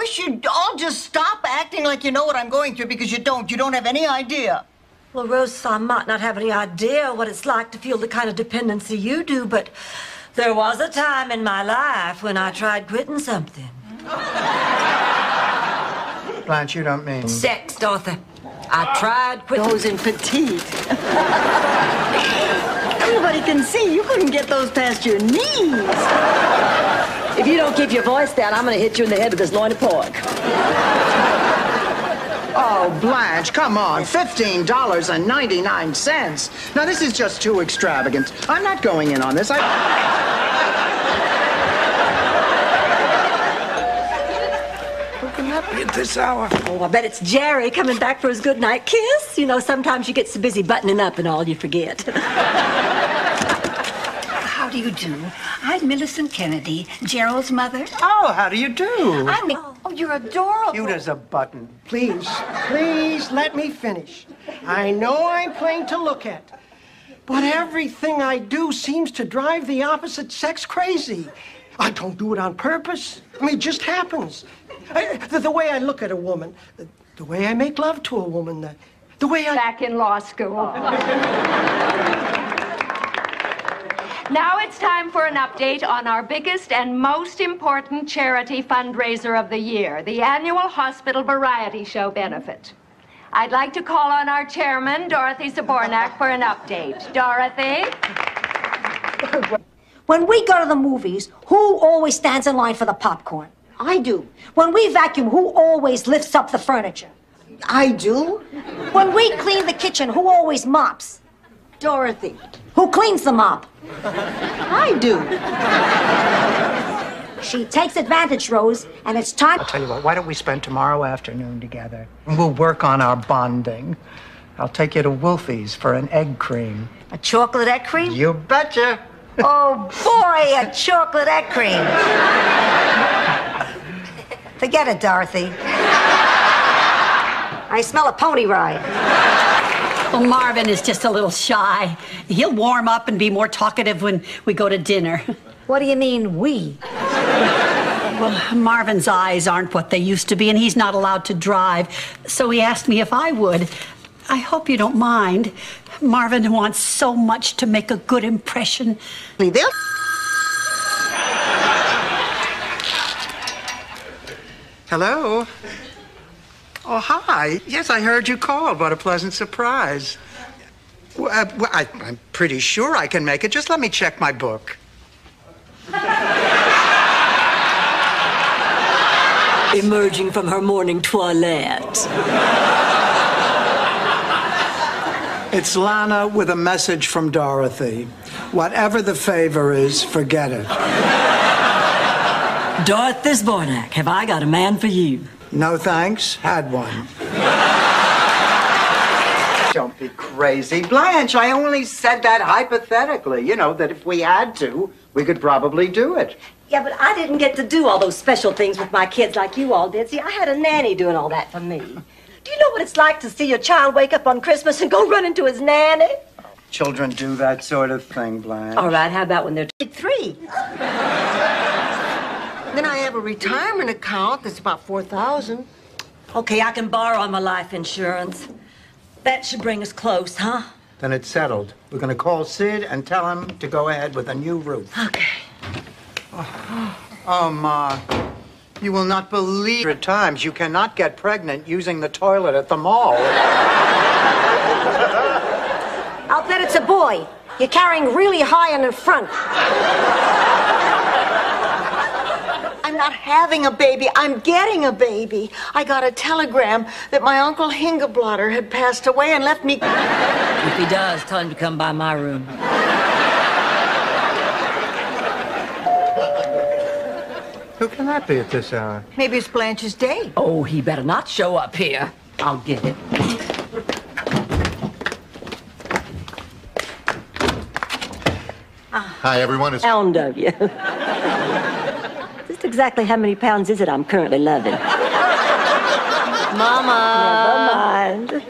wish you'd all just stop acting like you know what I'm going through, because you don't. You don't have any idea. Well, Rose, I might not have any idea what it's like to feel the kind of dependency you do, but there was a time in my life when I tried quitting something. Blanche, you don't mean... Sex, Dorothy. I tried quitting. Those in petite. Everybody can see you couldn't get those past your knees. If you don't keep your voice down, I'm going to hit you in the head with this loin of pork. Oh, Blanche, come on. $15.99. Now, this is just too extravagant. I'm not going in on this. Who can that be at this hour? Oh, I bet it's Jerry coming back for his goodnight kiss. You know, sometimes you get so busy buttoning up and all you forget. How do you do? I'm Millicent Kennedy, Gerald's mother. Oh, how do you do? Oh, you're adorable. Cute as a button. Please, please let me finish. I know I'm plain to look at, but everything I do seems to drive the opposite sex crazy. I don't do it on purpose. I mean, it just happens. The way I look at a woman, the way I make love to a woman, the way I... Back in law school. Now it's time for an update on our biggest and most important charity fundraiser of the year, the annual Hospital Variety Show benefit. I'd like to call on our chairman, Dorothy Zabornak, for an update. Dorothy? When we go to the movies, who always stands in line for the popcorn? I do. When we vacuum, who always lifts up the furniture? I do. When we clean the kitchen, who always mops? Dorothy. Who cleans the mop? I do. She takes advantage, Rose, and it's time... I'll tell you what, why don't we spend tomorrow afternoon together? And we'll work on our bonding. I'll take you to Wolfie's for an egg cream. A chocolate egg cream? You betcha. Oh, boy, a chocolate egg cream. Forget it, Dorothy. I smell a pony ride. Well, Marvin is just a little shy. He'll warm up and be more talkative when we go to dinner. What do you mean, we? Well, Marvin's eyes aren't what they used to be, and he's not allowed to drive. So he asked me if I would. I hope you don't mind. Marvin wants so much to make a good impression. Hello? Oh, hi. Yes, I heard you called. What a pleasant surprise. I'm pretty sure I can make it. Just let me check my book. Emerging from her morning toilette. It's Lana with a message from Dorothy. Whatever the favor is, forget it. Dorothy Zabornak, have I got a man for you? No thanks, had one. Don't be crazy, Blanche. I only said that hypothetically. You know, that if we had to, we could probably do it. Yeah, but I didn't get to do all those special things with my kids like you all did. See, I had a nanny doing all that for me. Do you know what it's like to see your child wake up on Christmas and go run into his nanny? Children do that sort of thing, Blanche. All right, how about when they're 3? Then I have a retirement account that's about $4,000. Okay, I can borrow on my life insurance. That should bring us close, huh? Then it's settled. We're going to call Sid and tell him to go ahead with a new roof. Okay. Oh, Ma. You will not believe at times you cannot get pregnant using the toilet at the mall. I'll bet it's a boy. You're carrying really high in the front. I'm not having a baby. I'm getting a baby. I got a telegram that my Uncle Hingablotter had passed away and left me... If he does, tell him to come by my room. Who can that be at this hour? Maybe it's Blanche's day. Oh, he better not show up here. I'll get it. Hi, everyone. It's Pound of you. Just exactly how many pounds is it I'm currently loving? Mama. Never mind.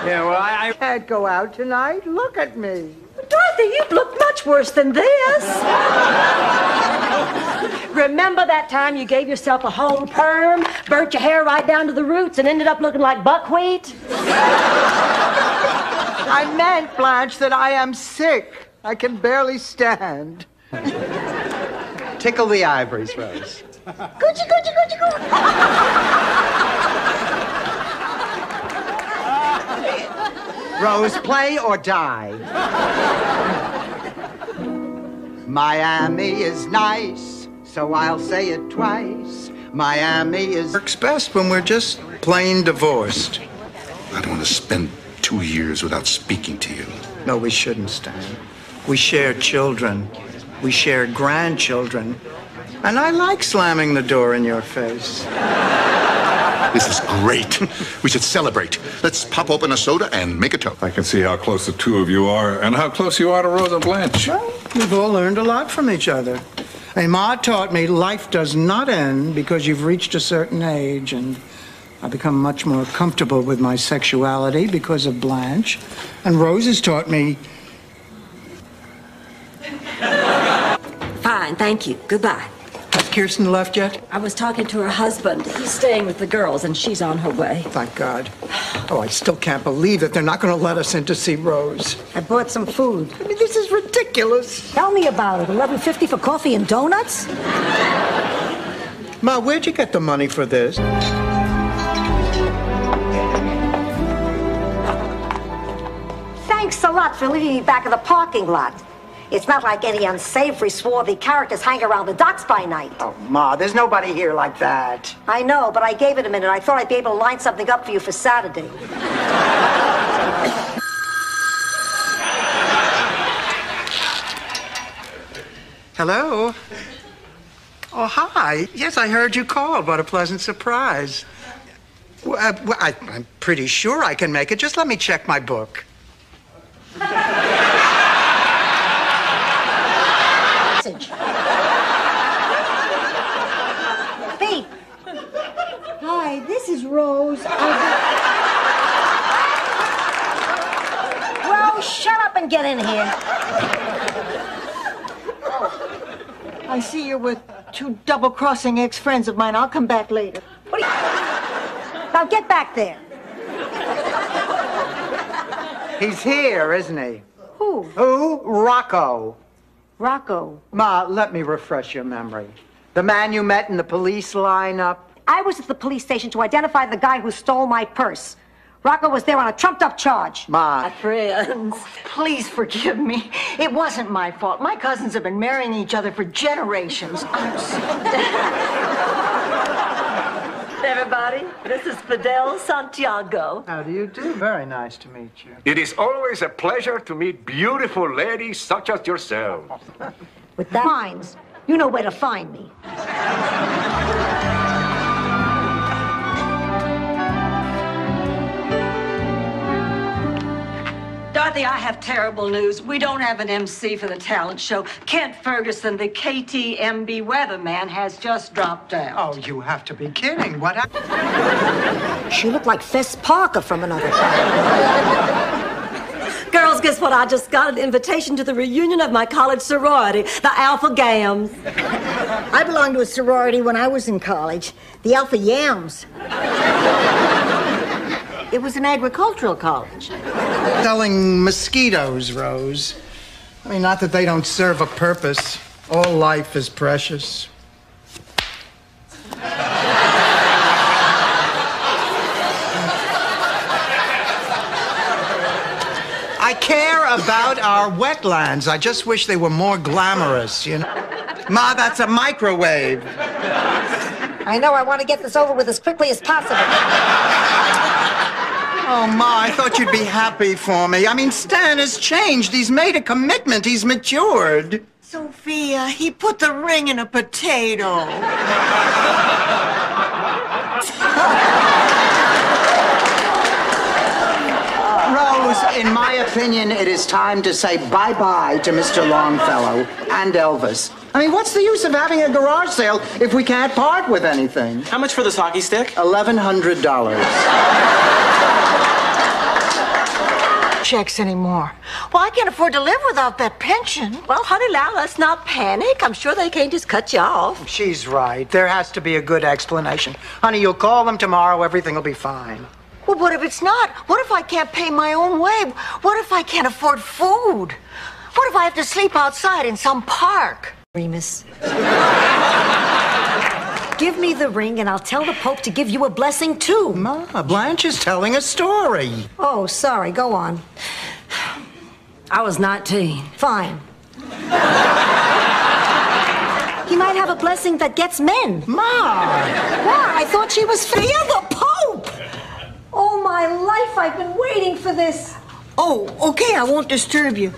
Yeah, well, I can't go out tonight. Look at me. Dorothy, Dorothy, you've looked much worse than this. Remember that time you gave yourself a home perm, burnt your hair right down to the roots, and ended up looking like buckwheat? I meant, Blanche, that I am sick. I can barely stand. Tickle the ivories, Rose. Coochie, coochie, coochie, coochie. Rose, play or die. Miami is nice, so I'll say it twice. Miami is... Works best when we're just plain divorced. I don't want to spend 2 years without speaking to you. No, we shouldn't, Stan. We share children. We share grandchildren. And I like slamming the door in your face. This is great. We should celebrate. Let's pop open a soda and make a toast. I can see how close the two of you are and how close you are to Rose and Blanche. Well, we've all learned a lot from each other. Hey, Ma taught me life does not end because you've reached a certain age, and I've become much more comfortable with my sexuality because of Blanche. And Rose has taught me... Fine, thank you. Goodbye. Has Kirsten left yet? I was talking to her husband. He's staying with the girls, and she's on her way. Thank God. Oh, I still can't believe that they're not going to let us in to see Rose. I bought some food. I mean, this is ridiculous. Tell me about it. $11.50 for coffee and donuts? Ma, where'd you get the money for this? Thanks a lot for leaving me back in the parking lot. It's not like any unsavory, swarthy characters hang around the docks by night. Oh, Ma, there's nobody here like that. I know, but I gave it a minute. I thought I'd be able to line something up for you for Saturday. Hello? Oh, hi. Yes, I heard you call. What a pleasant surprise. I'm pretty sure I can make it. Just let me check my book. Pete. Hi, this is Rose. Rose, shut up and get in here. I see you're with two double-crossing ex-friends of mine. I'll come back later. Now get back there. He's here, isn't he? Who? Who? Rocco. Rocco. Ma, let me refresh your memory. The man you met in the police lineup? I was at the police station to identify the guy who stole my purse. Rocco was there on a trumped-up charge. Ma. Friends. Please forgive me. It wasn't my fault. My cousins have been marrying each other for generations. I'm sorry. Everybody, this is Fidel Santiago. How do you do? Very nice to meet you. It is always a pleasure to meet beautiful ladies such as yourselves. With that minds, you know where to find me. Dorothy, I have terrible news. We don't have an MC for the talent show. Kent Ferguson, the KTMB weatherman, has just dropped out. Oh, you have to be kidding. What happened? She looked like Fess Parker from another time. Girls, guess what? I just got an invitation to the reunion of my college sorority, the Alpha Gams. I belonged to a sorority when I was in college, the Alpha Yams. It was an agricultural college. Selling mosquitoes, Rose. I mean, not that they don't serve a purpose. All life is precious. I care about our wetlands. I just wish they were more glamorous, you know? Ma, that's a microwave. I know, I want to get this over with as quickly as possible. Oh, Ma, I thought you'd be happy for me. I mean, Stan has changed. He's made a commitment. He's matured. Sophia, he put the ring in a potato. Rose, in my opinion, it is time to say bye-bye to Mr. Longfellow and Elvis. I mean, what's the use of having a garage sale if we can't part with anything? How much for this hockey stick? $1,100. checks anymore. Well, I can't afford to live without that pension. Well, honey, now let's not panic. I'm sure they can't just cut you off. She's right. There has to be a good explanation. Honey, you'll call them tomorrow. Everything will be fine. Well, what if it's not? What if I can't pay my own way? What if I can't afford food? What if I have to sleep outside in some park? Remus. Give me the ring and I'll tell the Pope to give you a blessing too. Ma, Blanche is telling a story. Oh, sorry. Go on. I was 19. Fine. He might have a blessing that gets men. Ma! Why? I thought she was for the Pope. Oh, my life, I've been waiting for this. Oh, okay, I won't disturb you.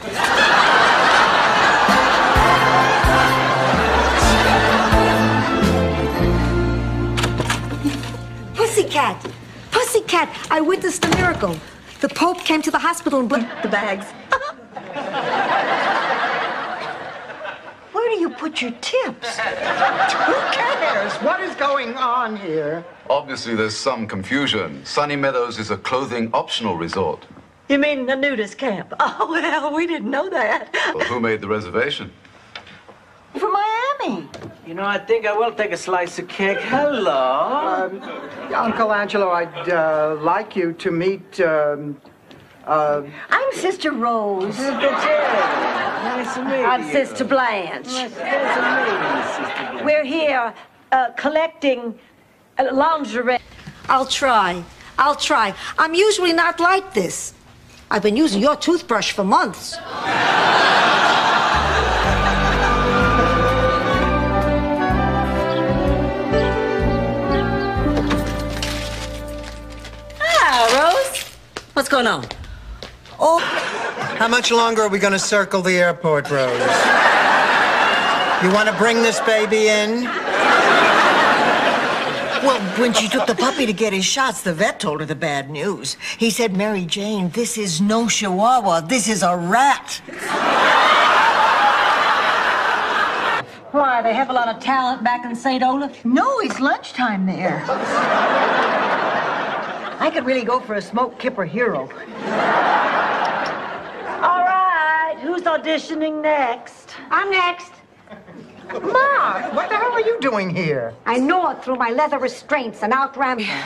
Pussycat! Pussycat! I witnessed a miracle. The Pope came to the hospital and The bags. Where do you put your tips? Who cares? What is going on here? Obviously, there's some confusion. Sunny Meadows is a clothing optional resort. You mean the nudist camp? Oh, well, we didn't know that. Well, who made the reservation? For Miami. You know, I think I will take a slice of cake. Hello. Uncle Angelo, I'd like you to meet, I'm Sister Rose. Nice to meet you. I'm Sister Blanche. Nice to meet you, Sister Blanche. We're here collecting lingerie. I'll try. I'll try. I'm usually not like this. I've been using your toothbrush for months. Rose. What's going on? Oh, how much longer are we going to circle the airport, Rose? You want to bring this baby in? Well, when she took the puppy to get his shots, the vet told her the bad news. He said, Mary Jane, this is no chihuahua. This is a rat. Why, they have a lot of talent back in St. Olaf? No, it's lunchtime there. I could really go for a smoke kipper hero. All right, who's auditioning next? I'm next. Ma, what the hell are you doing here? I gnawed through my leather restraints and outran them.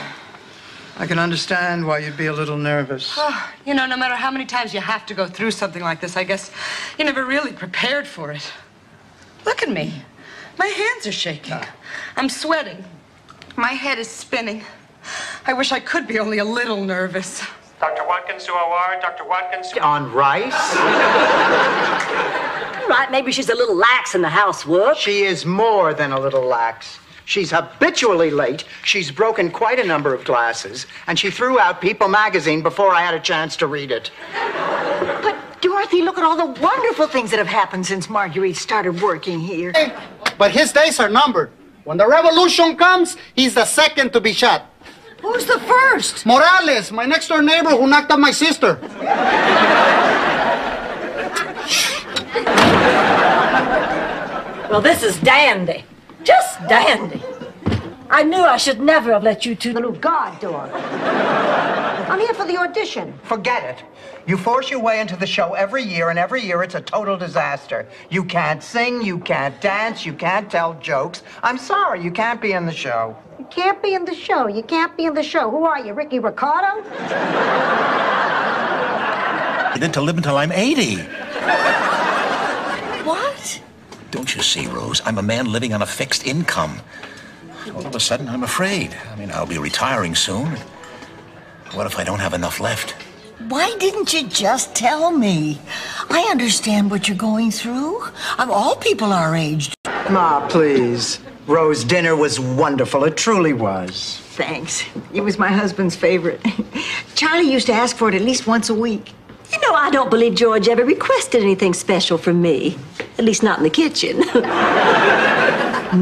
I can understand why you'd be a little nervous. Oh, you know, no matter how many times you have to go through something like this, I guess you're never really prepared for it. Look at me. My hands are shaking. I'm sweating. My head is spinning. I wish I could be only a little nervous. Dr. Watkins to OR, Dr. Watkins. On rice? Right, maybe she's a little lax in the housework. She is more than a little lax. She's habitually late. She's broken quite a number of glasses, and she threw out People magazine before I had a chance to read it. But, Dorothy, look at all the wonderful things that have happened since Marguerite started working here. But his days are numbered. When the revolution comes, he's the second to be shot. Who's the first? Morales, my next-door neighbor who knocked up my sister. Well, this is dandy. Just dandy. I knew I should never have let you two The new guard dog. I'm here for the audition. Forget it. You force your way into the show every year, and every year it's a total disaster. You can't sing, you can't dance, you can't tell jokes. I'm sorry, you can't be in the show. You can't be in the show. You can't be in the show. Who are you, Ricky Ricardo? Then to live until I'm 80. What? Don't you see, Rose? I'm a man living on a fixed income. All of a sudden, I'm afraid. I mean, I'll be retiring soon. What if I don't have enough left? Why didn't you just tell me? I understand what you're going through. All people our age. Ma, please. Rose, dinner was wonderful. It truly was. Thanks. It was my husband's favorite. Charlie used to ask for it at least once a week. You know, I don't believe George ever requested anything special from me. At least not in the kitchen.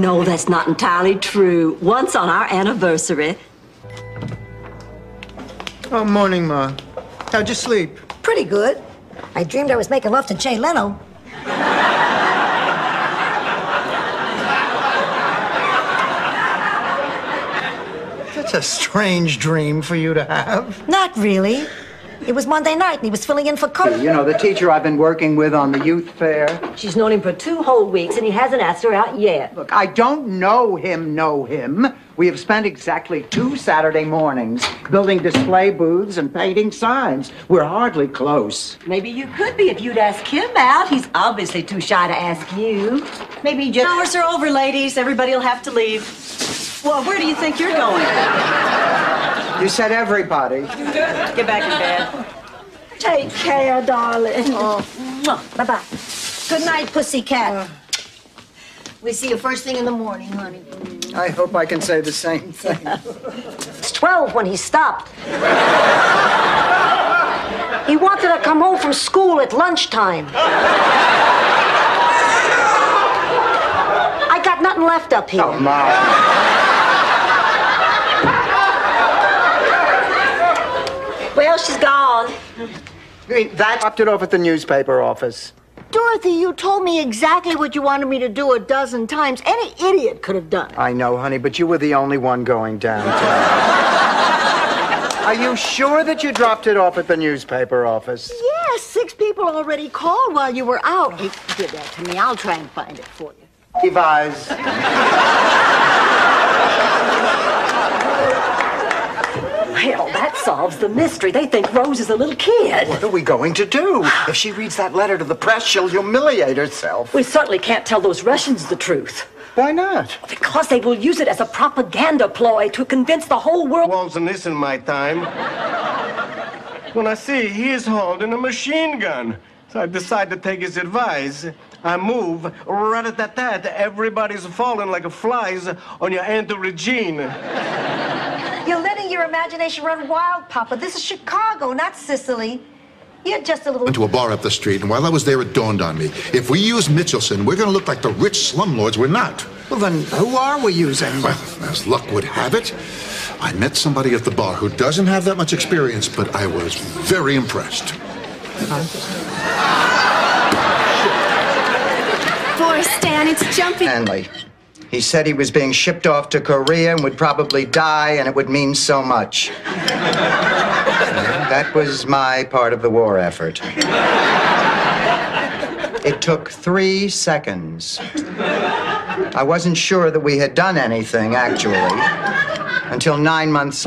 No, that's not entirely true. Once on our anniversary. Oh, morning, Ma. How'd you sleep? Pretty good. I dreamed I was making love to Jay Leno. That's a strange dream for you to have. Not really. It was Monday night, and he was filling in for Cook. You know, the teacher I've been working with on the youth fair. She's known him for 2 whole weeks, and he hasn't asked her out yet. Look, I don't know him. We have spent exactly 2 Saturday mornings building display booths and painting signs. We're hardly close. Maybe you could be if you'd ask him out. He's obviously too shy to ask you. Maybe just... Hours are over, ladies. Everybody will have to leave. Well, where do you think you're going? You said everybody. Get back in bed. Take care, darling. Bye-bye. Good night, pussycat. We see you first thing in the morning, honey. I hope I can say the same thing. It's 12 when he stopped. He wanted to come home from school at lunchtime. I got nothing left up here. Oh, Ma. Well, she's gone. That dropped it off at the newspaper office. Dorothy, you told me exactly what you wanted me to do a dozen times. Any idiot could have done it. I know, honey, but you were the only one going downtown. Are you sure that you dropped it off at the newspaper office? Yes, 6 people already called while you were out. Hey, give that to me. I'll try and find it for you. Levi's. Well, that solves the mystery. They think Rose is a little kid. What are we going to do? If she reads that letter to the press, she'll humiliate herself. We certainly can't tell those Russians the truth. Why not? Because they will use it as a propaganda ploy to convince the whole world. Wasn't this in my time? When I see he's holding a machine gun, so I decide to take his advice. I move, rat-a-tat-tat, everybody's falling like flies on your Aunt Regine. You're letting your imagination run wild, Papa. This is Chicago, not Sicily. You're just a little... Went to a bar up the street, and while I was there, it dawned on me. If we use Mitchelson, we're going to look like the rich slumlords we're not. Well, then who are we using? Well, as luck would have it, I met somebody at the bar who doesn't have that much experience, but I was very impressed. Boy, Stan, it's jumping. Stanley. He said he was being shipped off to Korea and would probably die, and it would mean so much. That was my part of the war effort. It took 3 seconds. I wasn't sure that we had done anything, actually, until 9 months.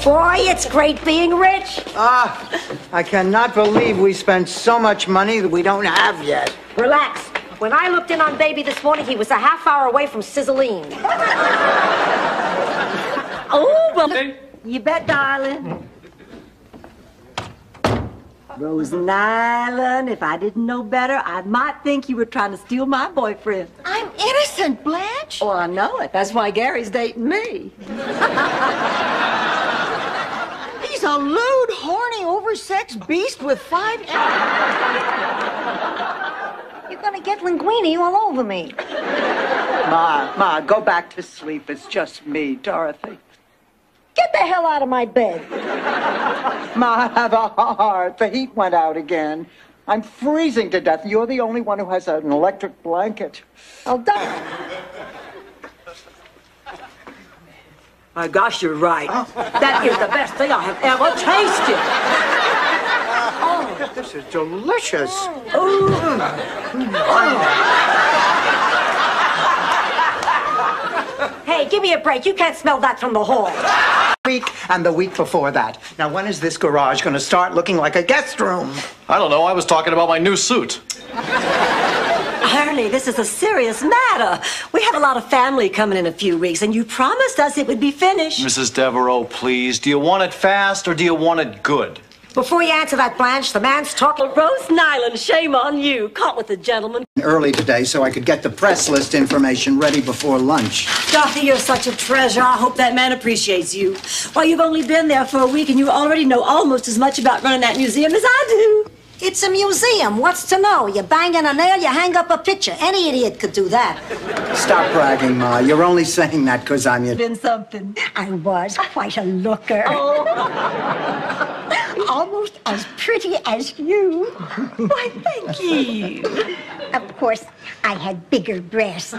Boy, it's great being rich. I cannot believe we spent so much money that we don't have yet. Relax. When I looked in on Baby this morning, he was a half hour away from sizzling. Oh, well, you bet, darling. Rose Nyland, if I didn't know better, I might think you were trying to steal my boyfriend. I'm innocent, Blanche. Oh, I know it. That's why Gary's dating me. He's a lewd, horny, oversexed beast with 5... You're gonna get linguine all over me. Ma, go back to sleep. It's just me, Dorothy. Get the hell out of my bed. Ma, I have a heart. The heat went out again. I'm freezing to death. You're the only one who has an electric blanket. Oh, darn. My gosh, you're right. That is the best thing I have ever tasted. Oh, this is delicious. Hey, give me a break. You can't smell that from the hall. Week and the week before that. Now, when is this garage going to start looking like a guest room? I don't know. I was talking about my new suit. Ernie, this is a serious matter. We have a lot of family coming in a few weeks, and you promised us it would be finished. Mrs. Devereaux, please. Do you want it fast or do you want it good? Before you answer that, Blanche, the man's talking. Rose Nyland, shame on you. Caught with a gentleman. Early today so I could get the press list information ready before lunch. Dorothy, you're such a treasure. I hope that man appreciates you. Well, you've only been there for a week, and you already know almost as much about running that museum as I do. It's a museum. What's to know? You bang in a nail, you hang up a picture. Any idiot could do that. Stop bragging, Ma. You're only saying that because I'm your... Been something. I was quite a looker. Oh. Almost as pretty as you. Why, thank you. Of course, I had bigger breasts.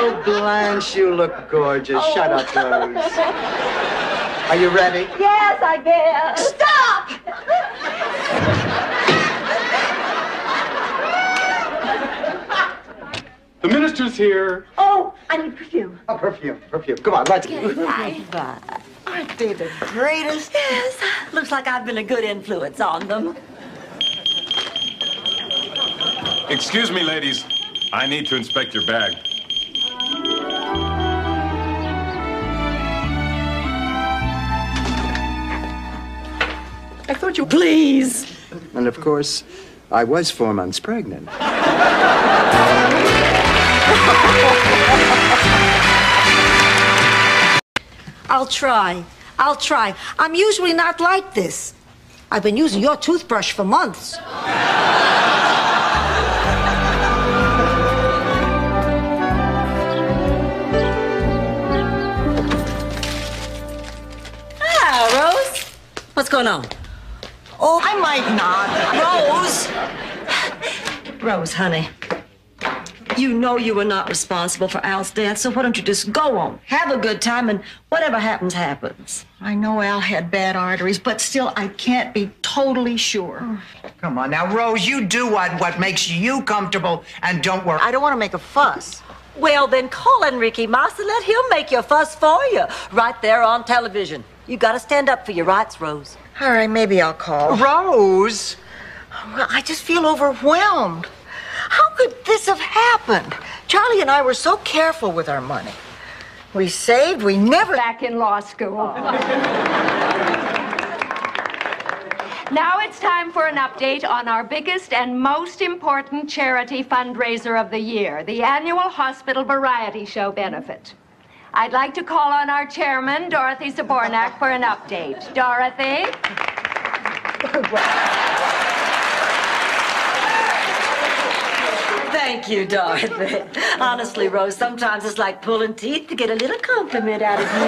Oh, Blanche, you look gorgeous. Shut up, Rose. Are you ready? Yes, I guess. Stop! The minister's here. Oh, I need perfume. Oh, perfume. Come on, let's go. Bye. Aren't they the greatest? Yes. Looks like I've been a good influence on them. Excuse me, ladies. I need to inspect your bag. I thought you... Please. And of course, I was 4 months pregnant. I'll try. I'm usually not like this. I've been using your toothbrush for months. Rose. What's going on? Oh, I might not. Rose, honey. You know you were not responsible for Al's death, so why don't you just go on, have a good time, and whatever happens, happens. I know Al had bad arteries, but still, I can't be totally sure. Come on now, Rose, you do what makes you comfortable, and don't worry. I don't want to make a fuss. Well, then call Enrique Mas and let him make your fuss for you, right there on television. You gotta stand up for your rights, Rose. All right, maybe I'll call. Rose! I just feel overwhelmed. How could this have happened? Charlie and I were so careful with our money. We saved, we never... Back in law school. Now it's time for an update on our biggest and most important charity fundraiser of the year, the annual hospital variety show benefit. I'd like to call on our chairman, Dorothy Zabornak, for an update. Dorothy? Thank you, Dorothy. Honestly, Rose, sometimes it's like pulling teeth to get a little compliment out of you.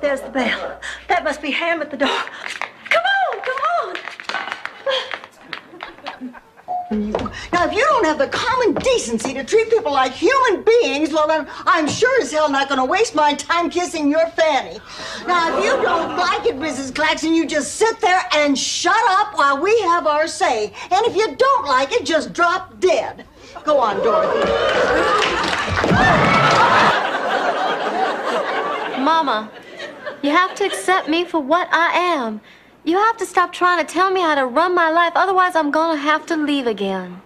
There's the bell. That must be Ham at the door. Come on, come on. Now, if you don't have the common decency to treat people like human beings, well, then I'm sure as hell not going to waste my time kissing your fanny. Now, if you don't like it, Mrs. Claxton, you just sit there and shut up while we have our say. And if you don't like it, just drop dead. Go on, Dorothy. Mama, you have to accept me for what I am. You have to stop trying to tell me how to run my life, otherwise I'm gonna have to leave again.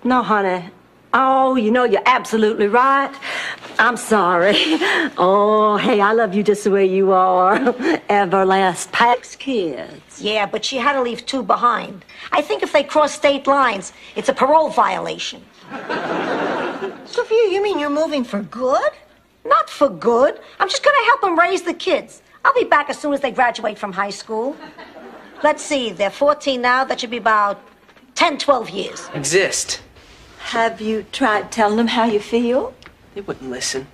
No, honey. Oh, you know, you're absolutely right. I'm sorry. Oh, hey, I love you just the way you are. Everlast Pax kids. Yeah, but she had to leave 2 behind. I think if they cross state lines, it's a parole violation. Sophia, you mean you're moving for good? Not for good. I'm just gonna help them raise the kids. I'll be back as soon as they graduate from high school. Let's see, they're 14 now. That should be about 10, 12 years. Exist. Have you tried telling them how you feel? They wouldn't listen.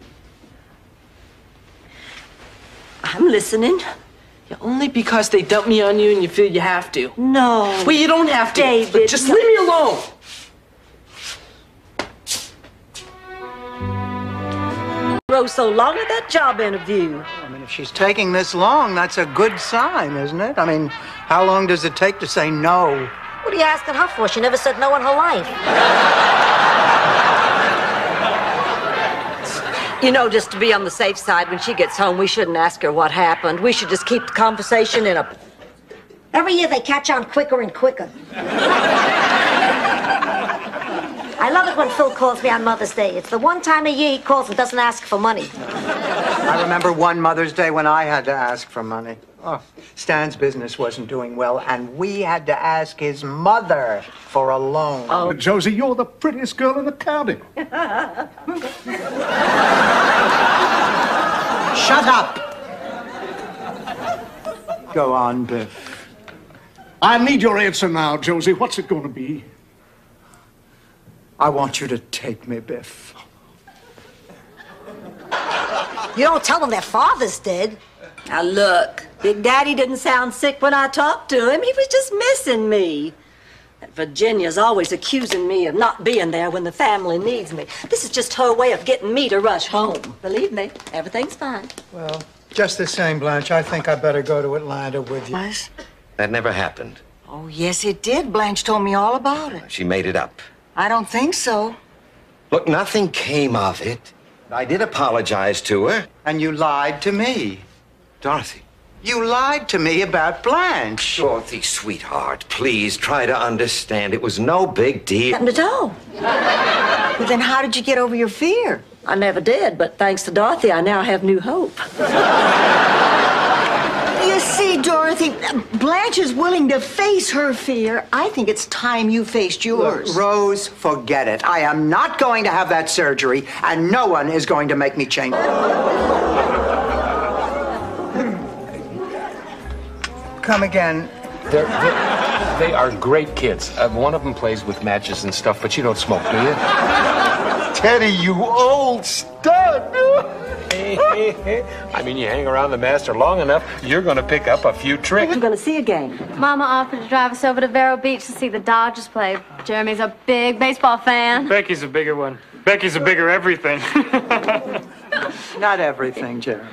I'm listening. Yeah, only because they dump me on you and you feel you have to. No. Well, you don't have to. David, just leave me alone. Rose, so long at that job interview. I mean, if she's taking this long, that's a good sign, isn't it? I mean, how long does it take to say no? What are you asking her for? She never said no in her life. You know, just to be on the safe side, when she gets home, we shouldn't ask her what happened. We should just keep the conversation in a... Every year they catch on quicker and quicker. I love it when Phil calls me on Mother's Day. It's the one time a year he calls and doesn't ask for money. I remember one Mother's Day when I had to ask for money. Oh, Stan's business wasn't doing well, and we had to ask his mother for a loan. Oh, Josie, you're the prettiest girl in the county. Shut up! Go on, Biff. I need your answer now, Josie. What's it going to be? I want you to take me, Biff. You don't tell them their father's dead. Now look, Big Daddy didn't sound sick when I talked to him. He was just missing me. Virginia's always accusing me of not being there when the family needs me. This is just her way of getting me to rush home. Believe me, everything's fine. Well, just the same, Blanche, I think I better go to Atlanta with you. What? That never happened. Oh, yes, it did. Blanche told me all about it. She made it up. I don't think so. Look, nothing came of it. I did apologize to her. And you lied to me. Dorothy. You lied to me about Blanche. Dorothy, sweetheart, please try to understand. It was no big deal. Nothing at all. Well, then how did you get over your fear? I never did, but thanks to Dorothy, I now have new hope. You see, Dorothy, Blanche is willing to face her fear. I think it's time you faced yours. Look, Rose, forget it. I am not going to have that surgery, and no one is going to make me change. Come again. They are great kids. One of them plays with matches and stuff, but you don't smoke, do you? Teddy, you old stud! I mean, you hang around the master long enough, you're going to pick up a few tricks. I'm going to see a game. Mama offered to drive us over to Vero Beach to see the Dodgers play. Jeremy's a big baseball fan. Becky's a bigger one. Becky's a bigger everything. Not everything, Jeremy.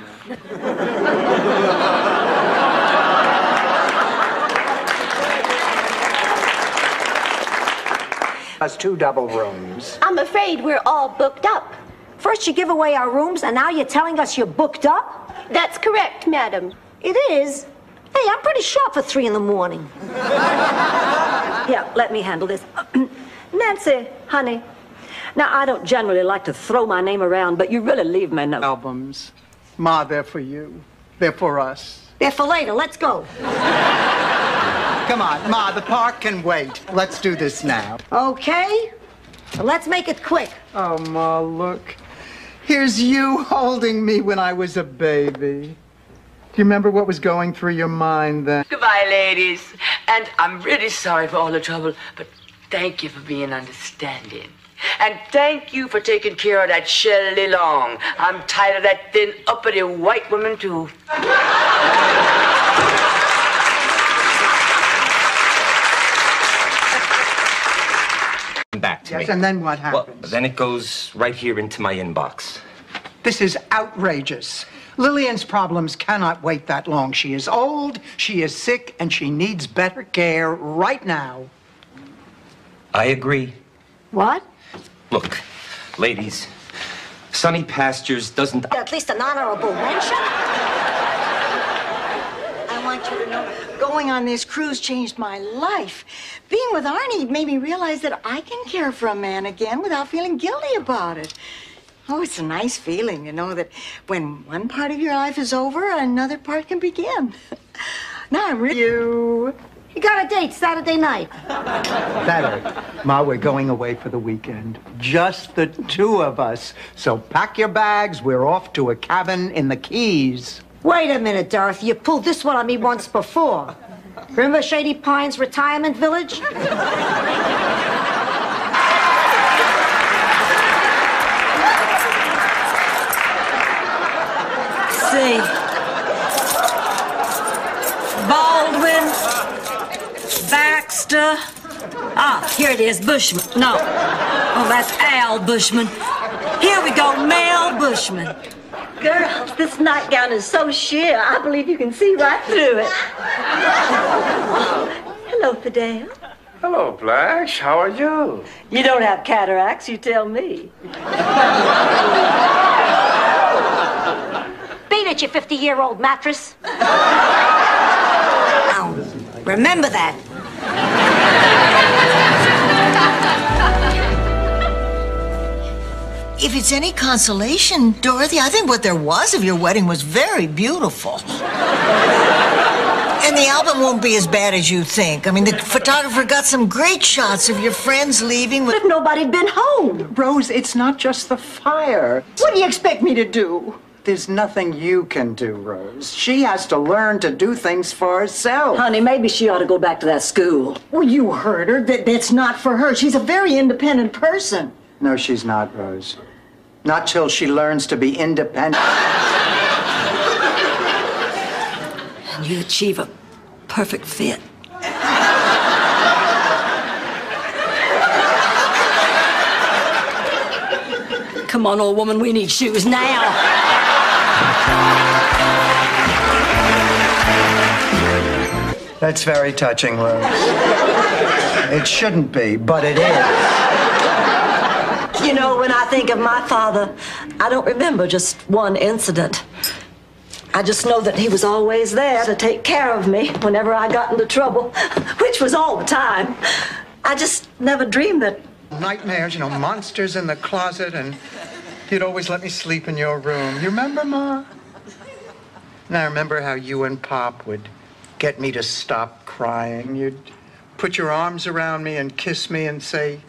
That's 2 double rooms. I'm afraid we're all booked up. First you give away our rooms, and now you're telling us you're booked up? That's correct, madam. It is. Hey, I'm pretty sharp for 3 in the morning. Yeah, let me handle this. Nancy, honey. Now, I don't generally like to throw my name around, but you really leave me no... Albums. Ma, they're for you. They're for us. They're for later. Let's go. Come on, Ma, the park can wait. Let's do this now. Okay. Well, let's make it quick. Oh, Ma, look. Here's you holding me when I was a baby. Do you remember what was going through your mind then? Goodbye, ladies. And I'm really sorry for all the trouble, but thank you for being understanding. And thank you for taking care of that Shelley Long. I'm tired of that thin, uppity white woman, too. Back to me. Yes, and then what happens? Well, then it goes right here into my inbox. This is outrageous. Lillian's problems cannot wait that long. She is old, she is sick, and she needs better care right now. I agree. What? Look, ladies, Sunny Pastures doesn't... At least an honorable mention? I want you to know, going on this cruise changed my life. Being with Arnie made me realize that I can care for a man again without feeling guilty about it. Oh, it's a nice feeling to know that when one part of your life is over, another part can begin. Now I'm really... You got a date Saturday night. Better. Ma, we're going away for the weekend. Just the 2 of us. So pack your bags. We're off to a cabin in the Keys. Wait a minute, Dorothy. You pulled this one on me once before. Remember Shady Pines Retirement Village? See. Baldwin. Baxter. Ah, here it is, Bushman. No. Oh, that's Al Bushman. Here we go, Mel Bushman. Girls, this nightgown is so sheer, I believe you can see right through it. Oh, hello, Fidel. Hello, Blanche. How are you? You don't have cataracts, you tell me. Beat it, you 50-year-old mattress. Now, remember that. If it's any consolation, Dorothy, I think what there was of your wedding was very beautiful. And the album won't be as bad as you think. I mean, the photographer got some great shots of your friends leaving. But if nobody'd been home. Rose, it's not just the fire. What do you expect me to do? There's nothing you can do, Rose. She has to learn to do things for herself. Honey, maybe she ought to go back to that school. Well, you heard her. That's not for her. She's a very independent person. No, she's not, Rose. Not till she learns to be independent. And you achieve a perfect fit. Come on, old woman, we need shoes now. That's very touching, Rose. It shouldn't be, but it is. You know, when I think of my father, I don't remember just one incident. I just know that he was always there to take care of me whenever I got into trouble, which was all the time. I just never dreamed that... Nightmares, you know, monsters in the closet, and he'd always let me sleep in your room. You remember, Ma? And I remember how you and Pop would get me to stop crying. You'd put your arms around me and kiss me and say,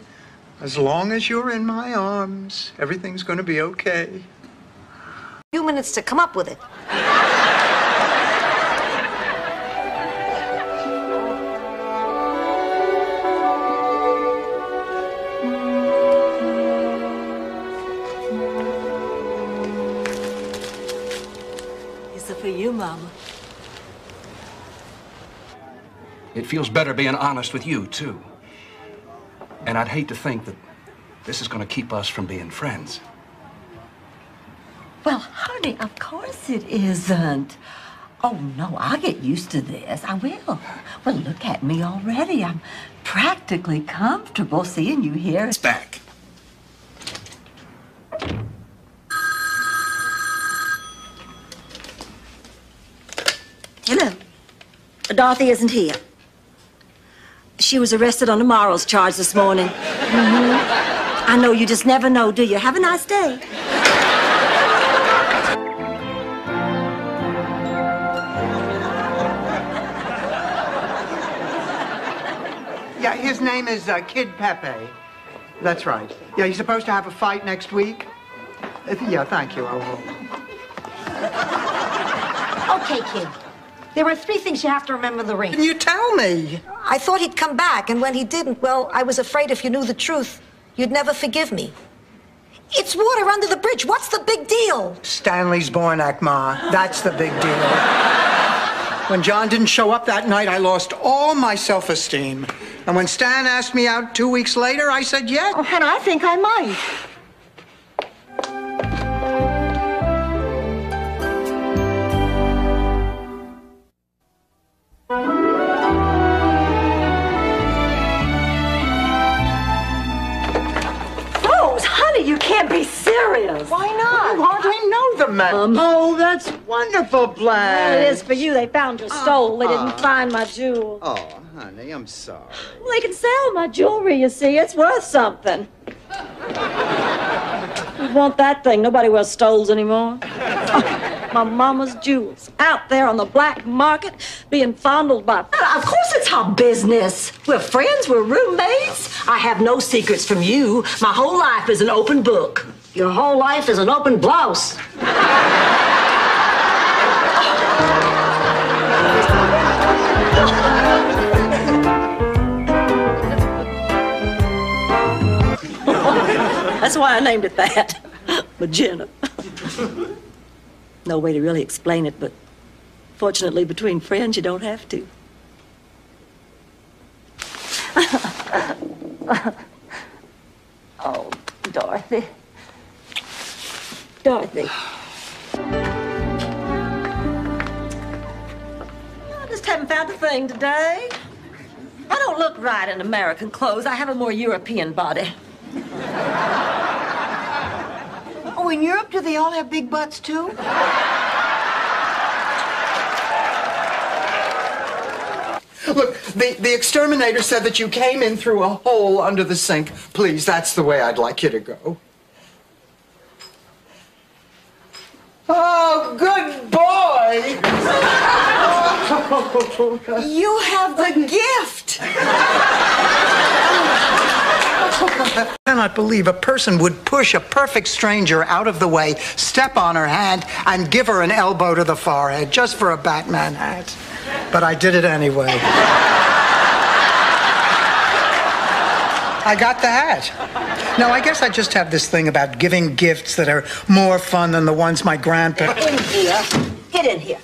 as long as you're in my arms, everything's going to be okay. A few minutes to come up with it. Is it for you, Mama? It feels better being honest with you, too. And I'd hate to think that this is going to keep us from being friends. Well, honey, of course it isn't. Oh, no, I'll get used to this. I will. Well, look at me already. I'm practically comfortable seeing you here. It's back. Hello. Dorothy isn't here. She was arrested on a morals charge this morning. I know you just never know, do you? Have a nice day. Yeah, his name is Kid Pepe. That's right. Yeah, he's supposed to have a fight next week. Yeah, thank you. I will. Okay, kid. There are 3 things you have to remember the ring. Can you tell me? I thought he'd come back, and when he didn't, well, I was afraid if you knew the truth, you'd never forgive me. It's water under the bridge. What's the big deal? Stanley's Bornak, Ma. That's the big deal. When John didn't show up that night, I lost all my self-esteem. And when Stan asked me out 2 weeks later, I said yes. Oh, and I think I might. Rose, honey, you can't be serious. Why not? You hardly know the man. Oh, that's wonderful, Blanche. Well, it is for you. They found your soul. They didn't find my jewel. Oh, honey, I'm sorry. Well, they can sell my jewelry, you see. It's worth something. You want that thing? Nobody wears stoles anymore. My mama's jewels out there on the black market being fondled by... Of course it's our business. We're friends. We're roommates. I have no secrets from you. My whole life is an open book. Your whole life is an open blouse. That's why I named it that. Magenta. No way to really explain it, but fortunately between friends you don't have to. Oh, Dorothy. Dorothy. I just haven't found a thing today. I don't look right in American clothes. I have a more European body. Oh, in Europe, do they all have big butts, too? Look, the exterminator said that you came in through a hole under the sink. Please, that's the way I'd like you to go. Oh, good boy! You have the gift! I cannot believe a person would push a perfect stranger out of the way, step on her hand, and give her an elbow to the forehead just for a Batman hat. But I did it anyway. I got the hat. Now, I guess I just have this thing about giving gifts that are more fun than the ones my grandparents... Get in here. Get in here.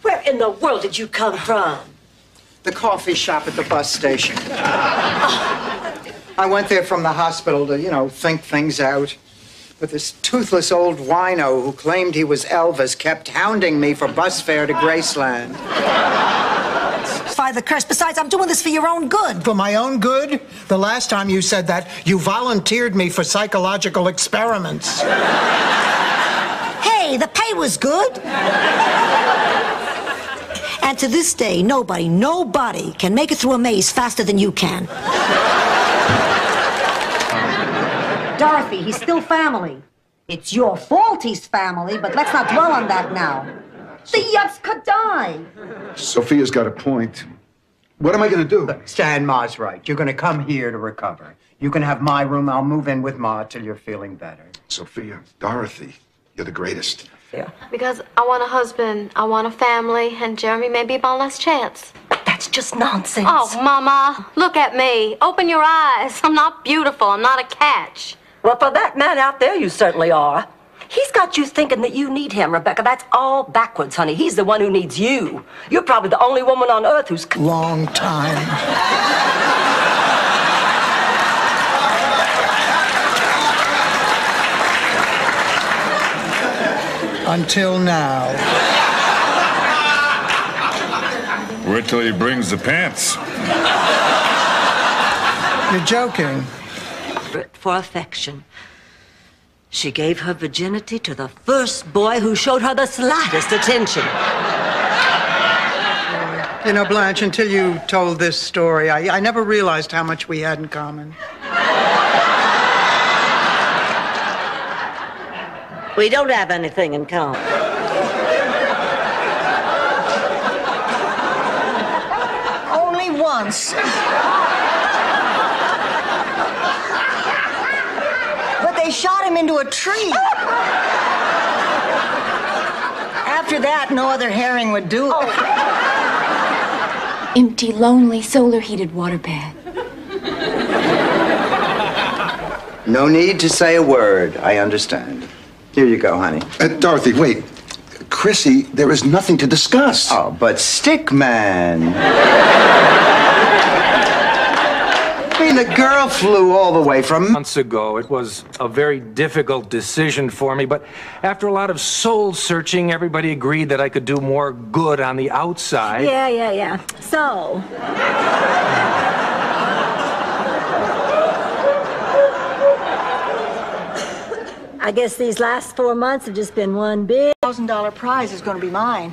Where in the world did you come from? The coffee shop at the bus station. I went there from the hospital to, think things out. But this toothless old wino who claimed he was Elvis kept hounding me for bus fare to Graceland. Defy the curse. Besides, I'm doing this for your own good. For my own good? The last time you said that, you volunteered me for psychological experiments. Hey, the pay was good. And to this day, nobody can make it through a maze faster than you can. Dorothy, he's still family. It's your fault he's family, but let's not dwell on that now. The yucks could die. Sophia's got a point. What am I going to do? Look, Stan, Ma's right. You're going to come here to recover. You can have my room. I'll move in with Ma till you're feeling better. Sophia, Dorothy, you're the greatest. Yeah. Because I want a husband, I want a family, and Jeremy may be my last chance. That's just nonsense. Oh, Mama, look at me. Open your eyes. I'm not beautiful. I'm not a catch. Well, for that man out there, you certainly are. He's got you thinking that you need him, Rebecca. That's all backwards, honey. He's the one who needs you. You're probably the only woman on earth who's... Long time. Until now. Wait till he brings the pants. You're joking. For affection. She gave her virginity to the first boy who showed her the slightest attention. You know, Blanche, until you told this story, I never realized how much we had in common. We don't have anything in common. Only once. But they shot him into a tree. After that, no other herring would do it. Empty, lonely, solar-heated waterbed. No need to say a word. I understand. Here you go, honey. Dorothy, wait. Chrissy, there is nothing to discuss. Oh, but Stickman. I mean, the girl flew all the way from... Months ago, it was a very difficult decision for me, but after a lot of soul searching, everybody agreed that I could do more good on the outside. Yeah. So... I guess these last 4 months have just been one big... $1,000 prize is going to be mine.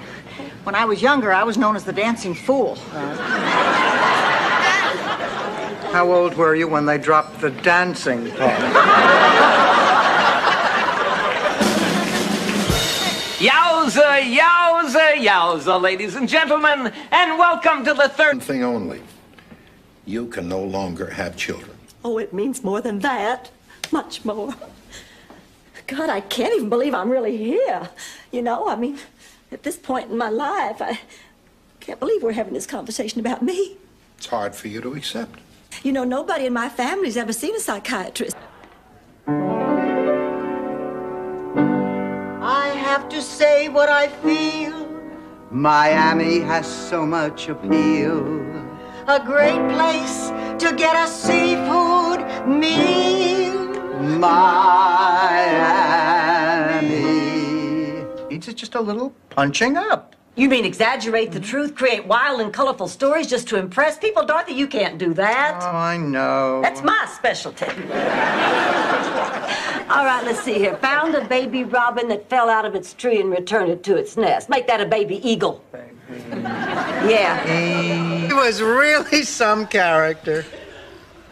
When I was younger, I was known as the dancing fool. How old were you when they dropped the dancing part? Yowza, yowza, yowza, ladies and gentlemen, and welcome to the third... One thing only. You can no longer have children. Oh, it means more than that. Much more. God, I can't even believe I'm really here. You know, I mean, at this point in my life, I can't believe we're having this conversation about me. It's hard for you to accept. You know, nobody in my family's ever seen a psychiatrist. I have to say what I feel. Miami has so much appeal. A great place to get a seafood meal. Miami. It's just a little punching up. You mean exaggerate the truth, create wild and colorful stories just to impress people? Dorothy, you can't do that. Oh, I know. That's my specialty. All right, let's see here. Found a baby robin that fell out of its tree and returned it to its nest. Make that a baby eagle. Yeah. He was really some character.